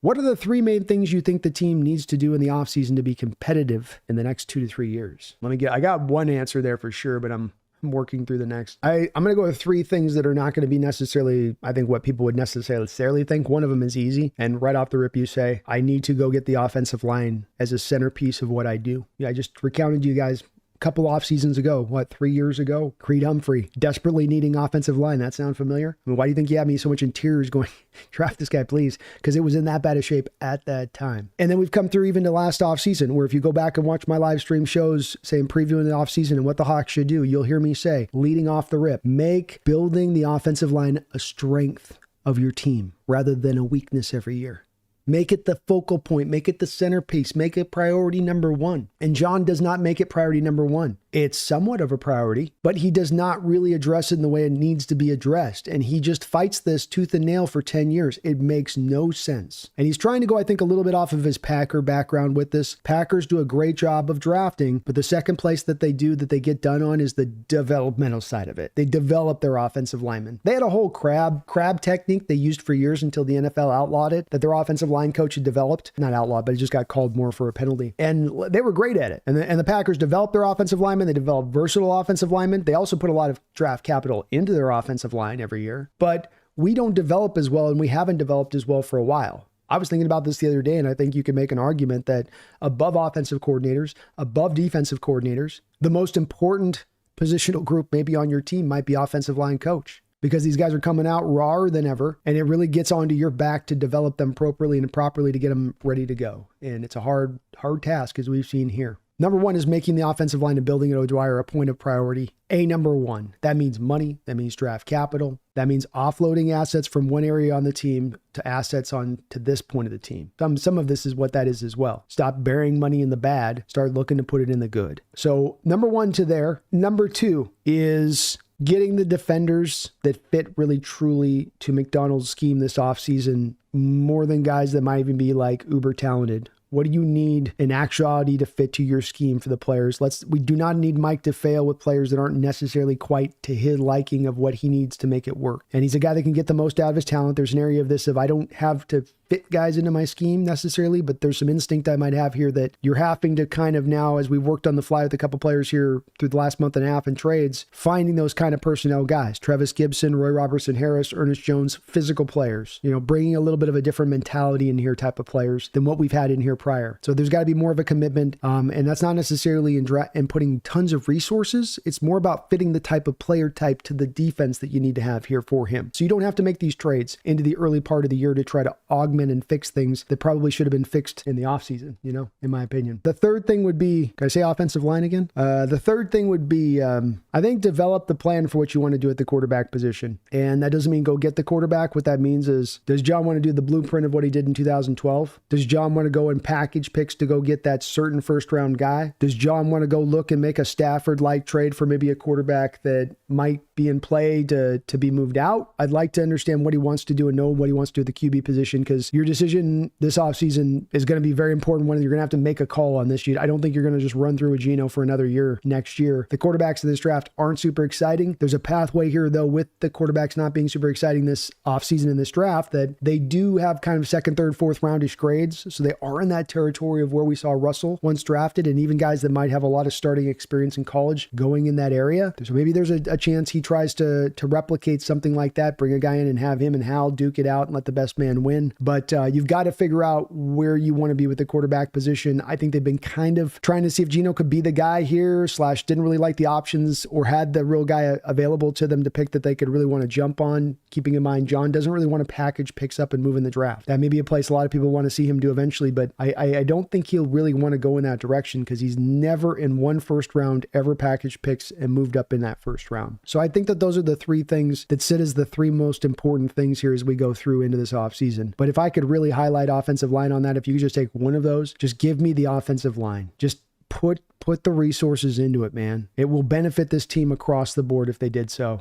What are the three main things you think the team needs to do in the offseason to be competitive in the next 2 to 3 years? I got one answer there for sure, but I'm working through the next. I'm going to go with three things that are not going to be necessarily, I think, what people would necessarily think. One of them is easy. And right off the rip, you say, I need to go get the offensive line as a centerpiece of what I do. Yeah, I just recounted you guys couple off seasons ago, 3 years ago, Creed Humphrey, desperately needing offensive line. That sound familiar? I mean, why do you think you had me so much in tears going, draft this guy, please? Because it was in that bad a shape at that time. And then we've come through even to last off season, where if you go back and watch my live stream shows, saying previewing the off season and what the Hawks should do, you'll hear me say, leading off the rip, make building the offensive line a strength of your team rather than a weakness every year. Make it the focal point, make it the centerpiece, make it priority number one. And John does not make it priority number one. It's somewhat of a priority, but he does not really address it in the way it needs to be addressed. And he just fights this tooth and nail for 10 years. It makes no sense. And he's trying to go, I think, a little bit off of his Packer background with this. Packers do a great job of drafting, but the second place that they get done on is the developmental side of it. They develop their offensive linemen. They had a whole crab technique they used for years until the NFL outlawed it, that their offensive line coach had developed. Not outlawed, but it just got called more for a penalty. And they were great at it. And the Packers developed their offensive linemen. They developed versatile offensive linemen. They also put a lot of draft capital into their offensive line every year. But we don't develop as well, and we haven't developed as well for a while. I was thinking about this the other day, and I think you can make an argument that above offensive coordinators, above defensive coordinators, the most important positional group maybe on your team might be offensive line coach. Because these guys are coming out rawer than ever, and it really gets onto your back to develop them appropriately and properly to get them ready to go. And it's a hard task, as we've seen here. Number one is making the offensive line and building at O'Dwyer a point of priority. Number one. That means money. That means draft capital. That means offloading assets from one area on the team to assets on to this point of the team. Some of this is what that is as well. Stop burying money in the bad. Start looking to put it in the good. So number one to there. Number two is getting the defenders that fit really truly to McDonald's scheme this offseason, more than guys that might even be like uber talented. What do you need in actuality to fit to your scheme for the players? We do not need Mike to fail with players that aren't necessarily quite to his liking of what he needs to make it work. And he's a guy that can get the most out of his talent. There's an area of this I don't have to fit guys into my scheme necessarily, but there's some instinct I might have here that you're having to kind of now, as we've worked on the fly with a couple players here through the last month and a half in trades, finding those kind of personnel guys. Travis Gibson, Roy Robertson Harris, Ernest Jones, physical players, bringing a little bit of a different mentality in here type of players than what we've had in here prior. So there's got to be more of a commitment. And that's not necessarily in putting tons of resources. It's more about fitting the type of player type to the defense that you need to have here for him. So you don't have to make these trades into the early part of the year to try to augment and fix things that probably should have been fixed in the offseason, in my opinion. The third thing would be, can I say offensive line again? The third thing would be, I think, develop the plan for what you want to do at the quarterback position. And that doesn't mean go get the quarterback. What that means is, does John want to do the blueprint of what he did in 2012? Does John want to go and package picks to go get that certain first round guy? Does John want to go look and make a Stafford-like trade for maybe a quarterback that might be in play to be moved out? I'd like to understand what he wants to do and know what he wants to do at the QB position, because your decision this offseason is going to be very important when you're going to have to make a call on this. I don't think you're going to just run through with Geno for another year next year. The quarterbacks of this draft aren't super exciting. There's a pathway here, though, with the quarterbacks not being super exciting this offseason in this draft, that they do have kind of second, third, fourth roundish grades. So they are in that territory of where we saw Russell once drafted, and even guys that might have a lot of starting experience in college going in that area. So maybe there's a chance he tries to replicate something like that, bring a guy in and have him and Hal duke it out and let the best man win. But you've got to figure out where you want to be with the quarterback position. I think they've been kind of trying to see if Geno could be the guy here, / didn't really like the options or had the real guy available to them to pick that they could really want to jump on. Keeping in mind, John doesn't really want to package picks up and move in the draft. That may be a place a lot of people want to see him do eventually, but I don't think he'll really want to go in that direction, because he's never in one first round ever packaged picks and moved up in that first round. So I think that those are the three things that sit as the three most important things here as we go through into this offseason. But if I could really highlight offensive line on that, if you could just take one of those, just give me the offensive line. Just put the resources into it, man. It will benefit this team across the board if they did so.